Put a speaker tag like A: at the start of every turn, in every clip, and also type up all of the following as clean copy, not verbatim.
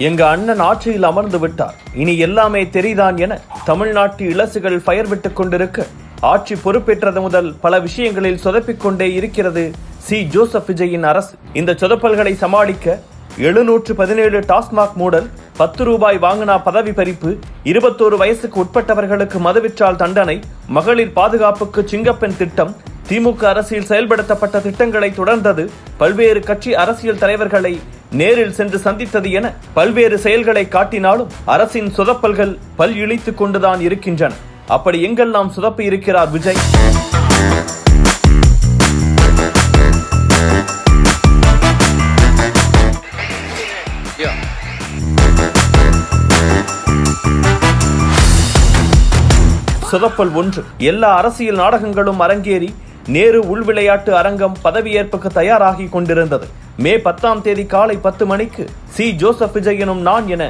A: எங்க அண்ணன் ஆட்சியில் அமர்ந்து விட்டார், இனி எல்லாமே தெரிதான் என தமிழ்நாட்டு இளசுகள் ஃபயர் விட்டுக் கொண்டிருக்க, ஆட்சி பொறுப்பேற்றது முதல் பல விஷயங்களில் சொதப்பிக் கொண்டே இருக்கிறது சி ஜோசப் விஜயின் அரசு. இந்த சொதப்பல்களை சமாளிக்க 717 டாஸ்மாக் மூடல், 10 ரூபாய் வாங்கினா பதவி பறிப்பு, 21 வயசுக்கு உட்பட்டவர்களுக்கு மதுவிற்றால் தண்டனை, மகளிர் பாதுகாப்புக்கு சிங்கப்பெண் திட்டம், திமுக அரசில் செயல்படுத்தப்பட்ட திட்டங்களை தொடர்ந்தது, பல்வேறு கட்சி அரசியல் தலைவர்களை நேரில் சென்று சந்தித்தது என பல்வேறு செயல்களை காட்டினாலும் அரசின் சொதப்பல்கள் பல் இழித்துக் கொண்டுதான் இருக்கின்றன. அப்படி எங்கெல்லாம் சொதப்பி இருக்கிறார் விஜய்? சொதப்பல் 1. எல்லா அரசியல் நாடகங்களும் அரங்கேறி நேரு உள்விளையாட்டு அரங்கம் பதவியேற்புக்கு தயாராகி கொண்டிருந்தது. மே 10ஆம் தேதி காலை 10 மணிக்கு சி ஜோசப் விஜய் எனும் நான் என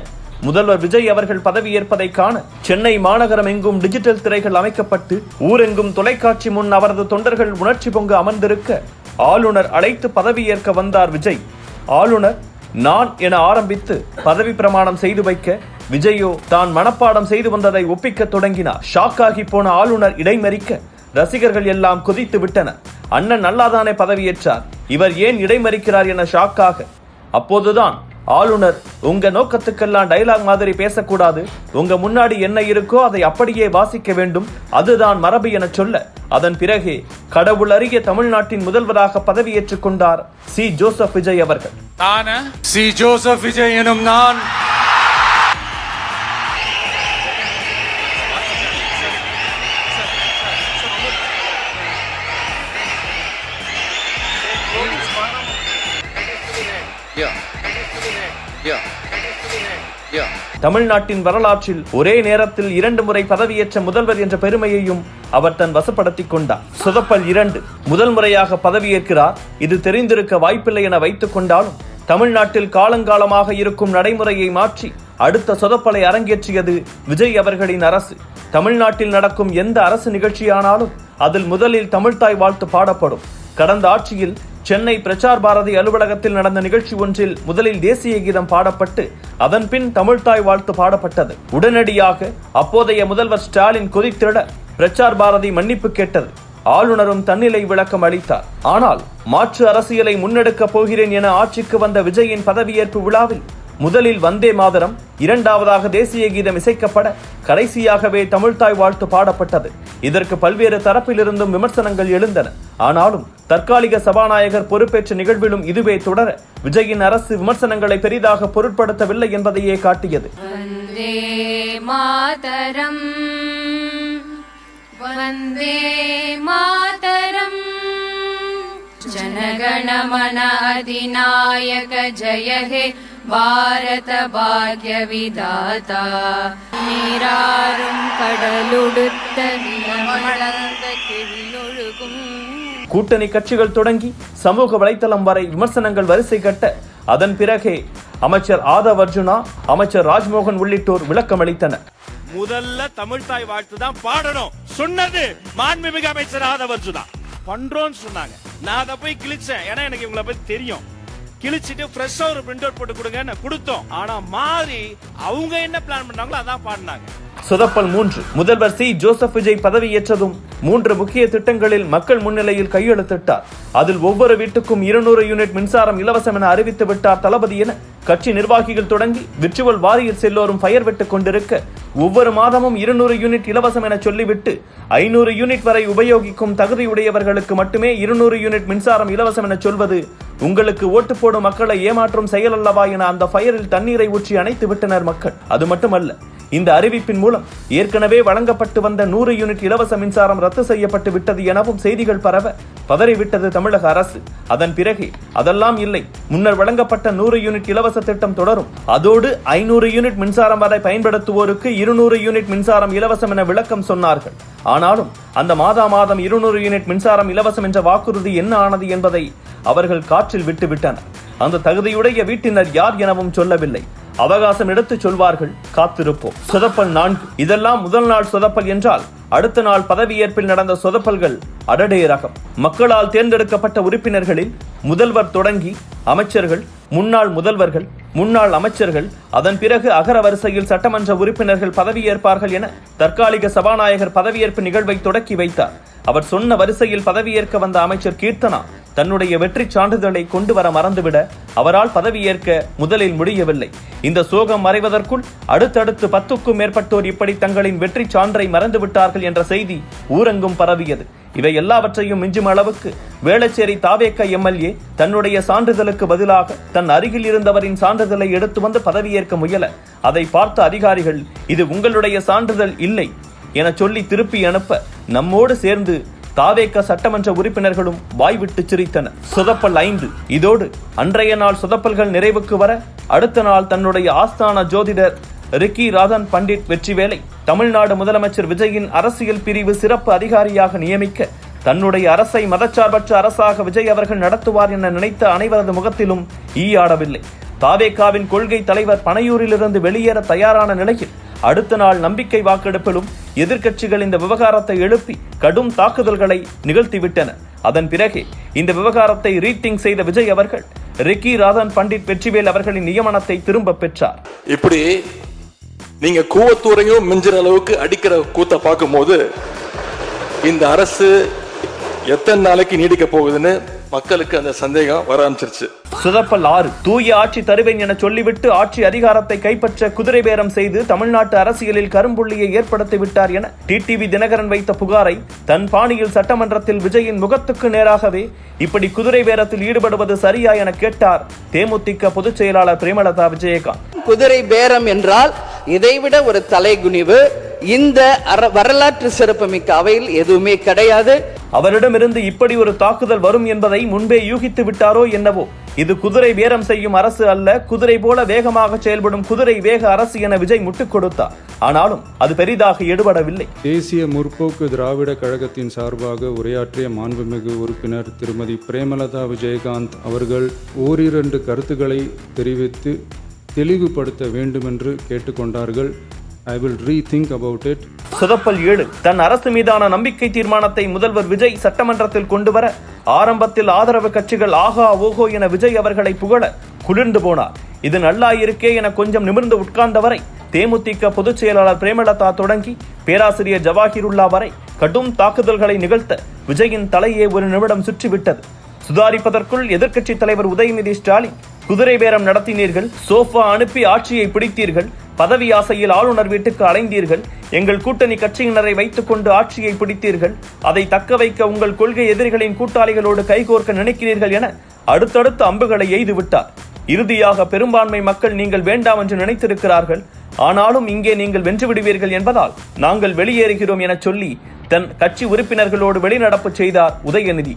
A: முதல்வர் விஜய் அவர்கள் பதவியேற்பதை காண சென்னை மாநகரம் எங்கும் டிஜிட்டல் திரைகள் அமைக்கப்பட்டு ஊரெங்கும் தொலைக்காட்சி முன் அவரது தொண்டர்கள் உணர்ச்சி பொங்க அமர்ந்திருக்க ஆளுநர் அழைத்து பதவியேற்க வந்தார் விஜய். ஆளுநர் நான் என ஆரம்பித்து பதவி பிரமாணம் செய்து வைக்க, விஜயோ தான் மனப்பாடம் செய்து வந்ததை ஒப்பிக்க தொடங்கினார். ஷாக்காகி போன ஆளுநர் இடைமறிக்க ரசிகர்கள் எல்லாம் கொதித்து விட்டனர். அண்ணன் நல்லாதானே பதவியேற்றார், இவர் ஏன் இடைமறிக்கிறார் என ஷாக்காக. அப்போதுதான் ஆளுநர், உங்க நோக்கத்துக்கெல்லாம் டயலாக் மாதிரி பேசக்கூடாது, உங்க முன்னாடி என்ன இருக்கோ அதை அப்படியே வாசிக்க வேண்டும், அதுதான் மரபு என சொல்ல, அதன் பிறகே கடவுள் அறிய தமிழ்நாட்டின் முதல்வராக பதவியேற்றுக் கொண்டார் சி ஜோசப் விஜய் அவர்கள்.
B: சி ஜோசப் விஜய் எனும் நான்
A: தமிழ்நாட்டின் வரலாற்றில் ஒரே நேரத்தில் 2 முறை பதவியேற்ற முதல்வர் என்ற பெருமையையும் அவர் தன் வசப்படுத்திக் கொண்டார். சொதப்பல் 2. முதல் முறையாக பதவியேற்கிறார், இது தெரிந்திருக்க வாய்ப்பில்லை என வைத்துக் கொண்டாலும் தமிழ்நாட்டில் காலங்காலமாக இருக்கும் நடைமுறையை மாற்றி அடுத்த சொதப்பலை அரங்கேற்றியது விஜய் அவர்களின் அரசு. தமிழ்நாட்டில் நடக்கும் எந்த அரசு நிகழ்ச்சியானாலும் அதில் முதலில் தமிழ்தாய் வாழ்த்து பாடப்படும். கடந்த ஆட்சியில் சென்னை பிரசார் பாரதி அலுவலகத்தில் நடந்த நிகழ்ச்சி ஒன்றில் முதலில் தேசிய கீதம் பாடப்பட்டு அதன் பின் தமிழ்தாய் வாழ்த்து பாடப்பட்டது. உடனடியாக அப்போதைய முதல்வர் ஸ்டாலின் கொதித்திட பிரசார் பாரதி மன்னிப்பு கேட்டது. ஆளுநரும் தன்னிலை விளக்கம் அளித்தார். ஆனால் மாற்று அரசியலை முன்னெடுக்கப் போகிறேன் என ஆட்சிக்கு வந்த விஜயின் பதவியேற்பு விழாவில் முதலில் வந்தே மாதரம், இரண்டாவதாக தேசிய கீதம் இசைக்கப்பட கடைசியாகவே தமிழ்தாய் வாழ்த்து பாடப்பட்டது. இதற்கு பல்வேறு தரப்பிலிருந்தும் விமர்சனங்கள் எழுந்தன. ஆனாலும் தற்காலிக சபாநாயகர் பொறுப்பேற்ற நிகழ்விலும் இதுவே தொடர விஜயின் அரசு விமர்சனங்களை பெரிதாக பொருட்படுத்தவில்லை என்பதையே காட்டியது.
C: வந்தே மாதரம் வந்தே மாதரம் ஜனகணமன அதிநாயக ஜய ஹே பாரத பாக்ய விதாதா நீராறும் கடலுடுத்த நிலமளந்த கிழியொழுகும்.
A: கூட்டணி கட்சிகள் தொடங்கி சமூக வலைதளம் வரை விமர்சனங்கள் வரிசை கட்ட அதன் பிறகே அமைச்சர் ஆதவ் அர்ஜுனா, அமைச்சர் ராஜ்மோகன் உள்ளிட்டோர் விளக்கம் அளித்தனர்.
D: முதல்ல தமிழ்தாய் வாழ்த்து தான் பாடணும் சொன்னது மாண்புமிகு அமைச்சர் ஆதவ் அர்ஜுனா. பண்றோம்னு சொன்னாங்க. நான் அதை போய் கிழிச்சேன், ஏன்னா எனக்கு இவங்களை பத்தி தெரியும். கிழிச்சிட்டு ஃப்ரெஷ்ஷா ஒரு பிரிண்ட் அவுட் போட்டு கொடுங்க கொடுத்தோம். ஆனா மாறி அவங்க என்ன பிளான் பண்ணாங்களோ அதான் பாடினாங்க.
A: சொதப்பல் 3. முதல்வர் சி ஜோசப் விஜய் பதவியேற்றதும் 3 முக்கிய திட்டங்களில் மக்கள் முன்னிலையில் கையெழுத்திட்டார். அதில் ஒவ்வொரு வீட்டுக்கும் 200 யூனிட் மின்சாரம் இலவசம் என அறிவித்து விட்டார் தளபதி என கட்சி நிர்வாகிகள் தொடங்கி விர்ச்சுவல் வாரியர்ஸ் எல்லோரும் ஃபயர் விட்டுக் கொண்டிருக்க, ஒவ்வொரு மாதமும் 200 யூனிட் இலவசம் என சொல்லிவிட்டு 500 யூனிட் வரை உபயோகிக்கும் தகுதியுடையவர்களுக்கு மட்டுமே 200 யூனிட் மின்சாரம் இலவசம் என சொல்வது உங்களுக்கு ஓட்டு போடும் மக்களை ஏமாற்றும் செயல் அல்லவா என அந்த ஃபயரில் தண்ணீரை ஊற்றி அணைத்து விட்டனர் மக்கள். அது மட்டுமல்ல, இந்த அறிவிப்பின் மூலம் ஏற்கனவே வழங்கப்பட்டு வந்த 100 யூனிட் இலவச மின்சாரம் ரத்து செய்யப்பட்டு விட்டது எனவும் செய்திகள் பரவ பதறிவிட்டது தமிழக அரசு. அதன் பிறகு அதெல்லாம் இல்லை, முன்னர் வழங்கப்பட்ட 100 யூனிட் இலவச திட்டம் தொடரும், அதோடு 500 யூனிட் மின்சாரம் வரை பயன்படுத்துவோருக்கு 200 யூனிட் மின்சாரம் இலவசம் என விளக்கம் சொன்னார்கள். ஆனாலும் அந்த மாதம் 200 யூனிட் மின்சாரம் இலவசம் என்ற வாக்குறுதி என்ன ஆனது என்பதை அவர்கள் காற்றில் விட்டுவிட்டனர். அந்த தகுதியுடைய வீட்டினர் யார் எனவும் சொல்லவில்லை. அவகாசம் எடுத்து சொல்வார்கள், காத்திருப்போம். சொதப்பல் 4. இதெல்லாம் முதல் நாள் சொதப்பல் என்றால் அடுத்த நாள் பதவியேற்பில் நடந்த சொதப்பல்கள் அடடே ரகம். மக்களால் தேர்ந்தெடுக்கப்பட்ட உறுப்பினர்களில் முதல்வர் தொடங்கி அமைச்சர்கள், முன்னாள் முதல்வர்கள், முன்னாள் அமைச்சர்கள், அதன் பிறகு அகர வரிசையில் சட்டமன்ற உறுப்பினர்கள் பதவியேற்பார்கள் என தற்காலிக சபாநாயகர் பதவியேற்பு நிகழ்வை தொடக்கி வைத்தார். அவர் சொன்ன வரிசையில் பதவியேற்க வந்த அமைச்சர் கீர்த்தனா தன்னுடைய வெற்றி சான்றிதழை கொண்டு வர மறந்துவிட அவரால் பதவியேற்க முதலில் முடியவில்லை. இந்த சோகம் மறைவதற்குள் அடுத்தடுத்து 10க்கும் மேற்பட்டோர் இப்படி தங்களின் வெற்றி சான்றை மறந்துவிட்டார்கள் என்ற செய்தி ஊரெங்கும் பரவியது. இவை எல்லாவற்றையும் மிஞ்சும் அளவுக்கு வேளச்சேரி தாவேக எம்எல்ஏ தன்னுடைய சான்றிதழுக்கு பதிலாக தன் அருகில் இருந்தவரின் சான்றிதழை எடுத்து வந்து பதவியேற்க முயல அதை பார்த்த அதிகாரிகள், இது உங்களுடைய சான்றிதழ் இல்லை என சொல்லி திருப்பி அனுப்ப நம்மோடு சேர்ந்து தாவேக சட்டமன்ற உறுப்பினர்களும் வாய்விட்டு சிரித்தனர். சொதப்பல் 5. இதோடு அன்றைய நாள் சொதப்பல்கள் நிறைவுக்கு வர அடுத்த நாள் தன்னுடைய ஆஸ்தான ஜோதிடர் ரிக்கி ராதன் பண்டிட் வெற்றிவேலை தமிழ்நாடு முதலமைச்சர் விஜயின் அரசியல் பிரிவு சிறப்பு அதிகாரியாக நியமிக்க தன்னுடைய அரசை மதச்சார்பற்ற அரசாக விஜய் அவர்கள் நடத்துவார் என நினைத்த அனைவரது முகத்திலும் ஈயாடவில்லை. தாவேகாவின் கொள்கை தலைவர் பனையூரிலிருந்து வெளியேற தயாரான நிலையில் அடுத்த நாள் நம்பிக்கை வாக்கெடுப்பிலும் எதிர்க்கட்சிகள் இந்த விவகாரத்தை எழுப்பி கடும் தாக்குதல்களை நிகழ்த்திவிட்டனர். அதன் பிறகு இந்த விவகாரத்தை ரீதிங்க் செய்த விஜய் அவர்கள் ரிக்கி ராதன் பண்டிட் வெற்றிவேல் அவர்களின் நியமனத்தை திரும்ப பெற்றார்.
E: இப்படி நீங்க கூவத்தூரையும் மிஞ்சுற அளவுக்கு அடிக்கிற கூத்த பார்க்கும்போது இந்த அரசு எத்தனை நாளைக்கு நீடிக்க போகுதுன்னு மக்களுக்கு அந்த சந்தேகம் வர ஆரம்பிச்சிருச்சு.
A: சொதப்பல் 6. தூய ஆட்சி தருவேன் என சொல்லிவிட்டு ஆட்சி அதிகாரத்தை கைப்பற்ற குதிரை பேரம் செய்து தமிழ்நாட்டு அரசியலில் கரும்புள்ளியை ஏற்படுத்தி விட்டார் என டிடிவி தினகரன் வைத்த புகாரை தன் பாணியில் சட்டமன்றத்தில் விஜயின் முகத்துக்கு நேராகவே இப்படி குதிரை பேரத்தில் ஈடுபடுவது சரியா என கேட்டார் தேமுதிக பொதுச் செயலாளர் பிரேமலதா விஜயகாந்த்.
F: குதிரை பேரம் என்றால் இதைவிட ஒரு தலைகுனிவு இந்த வரலாற்று சிறப்புமிக்க அவையில் எதுவுமே கிடையாது.
A: அவரிடமிருந்து இப்படி ஒரு தாக்குதல் வரும் என்பதை முன்பே யூகித்து விட்டாரோ என்னவோ. இது குதிரை பேரம் செய்யும் அரசு அல்ல, குதிரை போல வேகமாக செயல்படும் குதிரை வேக அரசு என விஜய் முட்டுக் கொடுத்தார். ஆனாலும் அது பெரிதாக எடுபடவில்லை.
G: தேசிய முற்போக்கு திராவிட கழகத்தின் சார்பாக உரையாற்றிய மாண்புமிகு உறுப்பினர் திருமதி பிரேமலதா விஜயகாந்த் அவர்கள் ஓரிரண்டு கருத்துக்களை தெரிவித்து தெளிவுபடுத்த வேண்டும் என்று கேட்டுக்கொண்டார்கள். I will rethink about it.
A: சொதப்பல் 7. தன் அரசு மீதான நம்பிக்கை தீர்மானத்தை முதல்வர் விஜய் சட்டமன்றத்தில் கொண்டு வர ஆரம்பத்தில் ஆதரவு கட்சிகள் ஆகா ஓஹோ என விஜய் அவர்களை புகழ குளிர்ந்து போனார். இது நல்லா இருக்கே என கொஞ்சம் நிமிர்ந்து உட்கார்ந்தவரை தேமுதிக பொதுச் செயலாளர் பிரேமலதா தொடங்கி பேராசிரியர் ஜவாஹிருல்லா வரை கடும் தாக்குதல்களை நிகழ்த்த விஜயின் தலையே ஒரு நிமிடம் சுற்றிவிட்டது. சுதாரிப்பதற்குள் எதிர்க்கட்சி தலைவர் உதயநிதி ஸ்டாலின் குதிரை பேரம் நடத்தினீர்கள், சோஃபா அனுப்பி ஆட்சியை பிடித்தீர்கள், பதவி ஆசையில் ஆளுநர் வீட்டுக்கு அலைந்தீர்கள், எங்கள் கூட்டணி கட்சியினரை வைத்துக் கொண்டு ஆட்சியை பிடித்தீர்கள், அதை தக்க வைக்க உங்கள் கொள்கை எதிரிகளின் கூட்டாளிகளோடு கைகோர்க்க நினைக்கிறீர்கள் என அடுத்தடுத்து அம்புகளை எய்து விட்டார். இறுதியாக பெரும்பான்மை மக்கள் நீங்கள் வேண்டாம் என்று நினைத்திருக்கிறார்கள், ஆனாலும் இங்கே நீங்கள் வென்று விடுவீர்கள் என்பதால் நாங்கள் வெளியேறுகிறோம் என சொல்லி தன் கட்சி உறுப்பினர்களோடு வெளிநடப்பு செய்தார் உதயநிதி.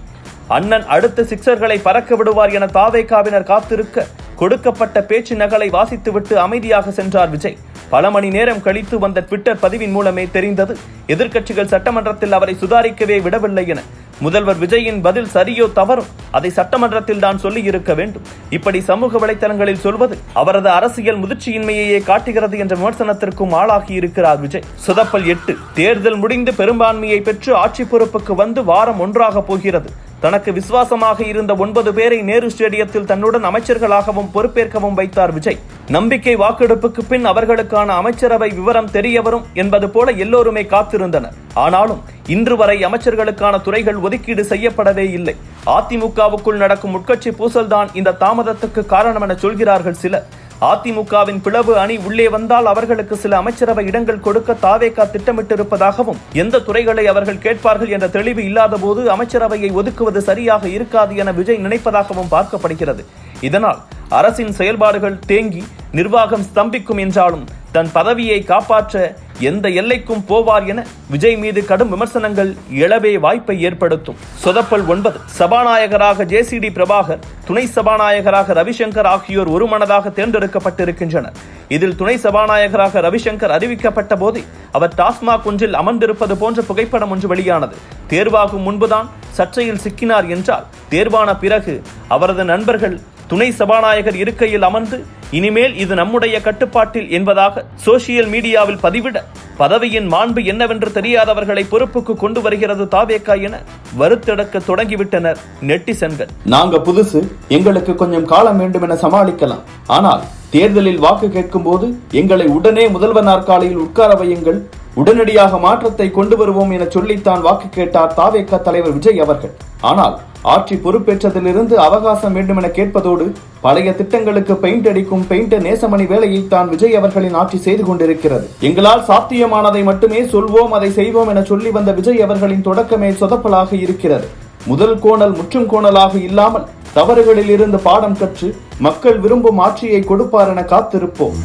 A: அண்ணன் அடுத்த சிக்சர்களை பறக்க விடுவார் என தாவேகாவினர் காத்திருக்க கொடுக்கப்பட்ட பேச்சு நகலை வாசித்துவிட்டு அமைதியாக சென்றார் விஜய். பல மணி நேரம் கழித்து வந்த ட்விட்டர் பதிவின் மூலமே தெரிந்தது எதிர்க்கட்சிகள் சட்டமன்றத்தில் அவரை சுதாரிக்கவே விடவில்லை என. முதல்வர் விஜயின் பதில் சரியோ தவறோ அதை சட்டமன்றத்தில் தான் சொல்லி இருக்க வேண்டும். இப்படி சமூக வலைதளங்களில் சொல்வது அவரது அரசியல் முதிர்ச்சியின்மையே காட்டுகிறது என்ற விமர்சனத்திற்கும் ஆளாகி இருக்கிறார் விஜய். சொதப்பல் 8. தேர்தல் முடிந்து பெரும்பான்மையை பெற்று ஆட்சி பொறுப்புக்கு வந்து வாரம் 1 போகிறது. தனக்கு விசுவாசமாக இருந்த 9 பேரை நேரு ஸ்டேடியத்தில் தன்னுடன் அமைச்சர்களாகவும் பொறுப்பேற்கவும் வைத்தார் விஜய். நம்பிக்கை வாக்கெடுப்புக்கு பின் அவர்களுக்கான அமைச்சரவை விவரம் தெரிய வரும் என்பது போல எல்லோருமே காத்திருந்தனர். ஆனாலும் இன்று வரை அமைச்சர்களுக்கான துறைகள் ஒதுக்கீடு செய்யப்படவே இல்லை. அதிமுகவுக்குள் நடக்கும் உட்கட்சி பூசல்தான் இந்த தாமதத்துக்கு காரணம் என சொல்கிறார்கள் சிலர். அதிமுகவின் பிளவு அணி உள்ளே வந்தால் அவர்களுக்கு சில அமைச்சரவை இடங்கள் கொடுக்க தாவேகா திட்டமிட்டிருப்பதாகவும், எந்த துறைகளை அவர்கள் கேட்பார்கள் என்ற தெளிவு இல்லாத போது அமைச்சரவையை ஒதுக்குவது சரியாக இருக்காது என விஜய் நினைப்பதாகவும் பார்க்கப்படுகிறது. இதனால் அரசின் செயல்பாடுகள் தேங்கி நிர்வாகம் ஸ்தம்பிக்கும் என்றாலும் தன் பதவியை காப்பாற்ற எந்த எல்லைக்கும் போவார் என விஜய் மீது கடும் விமர்சனங்கள் எழவே வாய்ப்பை ஏற்படுத்தும். சொதப்பல் 9. சபாநாயகராக ஜேசிடி பிரபாகர், துணை சபாநாயகராக ரவிசங்கர் ஆகியோர் ஒருமனதாக தேர்ந்தெடுக்கப்பட்டிருக்கின்றனர். இதில் துணை சபாநாயகராக ரவிசங்கர் அறிவிக்கப்பட்ட போது அவர் டாஸ்மாக் ஒன்றில் அமர்ந்திருப்பது போன்ற புகைப்படம் ஒன்று வெளியானது. தேர்வாகும் முன்புதான் சர்ச்சையில் சிக்கினார் என்றால் தேர்வான பிறகு அவரது நண்பர்கள் துணை சபாநாயகர் இருக்கையில் அமர்ந்து இனிமேல் இது நம்முடைய கட்டுப்பாட்டில் என்பதாக சோசியல் மீடியாவில் பதிவிட பதவியின் மாண்பு என்னவென்று தெரியாதவர்களை பொறுப்புக்கு கொண்டு வருகிறது தாவேகா என வருத்தெடுக்க தொடங்கிவிட்டனர் நெட்டிசன்கள். நாங்க புதுசு, எங்களுக்கு கொஞ்சம் காலம் வேண்டும் என சமாளிக்கலாம். ஆனால் தேர்தலில் வாக்கு கேட்கும் போது எங்களை உடனே முதல்வர் நாற்காலியில் உட்கார வையுங்கள், உடனடியாக மாற்றத்தை கொண்டு வருவோம் என சொல்லித்தான் வாக்கு கேட்டார் தாவேகா தலைவர் விஜய் அவர்கள். ஆனால் ஆட்சி பொறுப்பேற்றதிலிருந்து அவகாசம் வேண்டும் என கேட்பதோடு பழைய திட்டங்களுக்கு பெயிண்ட் அடிக்கும் பெயிண்டர் நேசமணி வேலையை தான் விஜய் அவர்களின் ஆட்சி செய்து கொண்டிருக்கிறது. எங்களால் சாத்தியமானதை மட்டுமே சொல்வோம், அதை செய்வோம் என சொல்லி வந்த விஜய் அவர்களின் தொடக்கமே சொதப்பலாக இருக்கிறது. முதல் கோணல் முற்றும் கோணலாக இல்லாமல் தவறுகளில் இருந்து பாடம் கற்று மக்கள் விரும்பும் ஆட்சியை கொடுப்பார் என காத்திருப்போம்.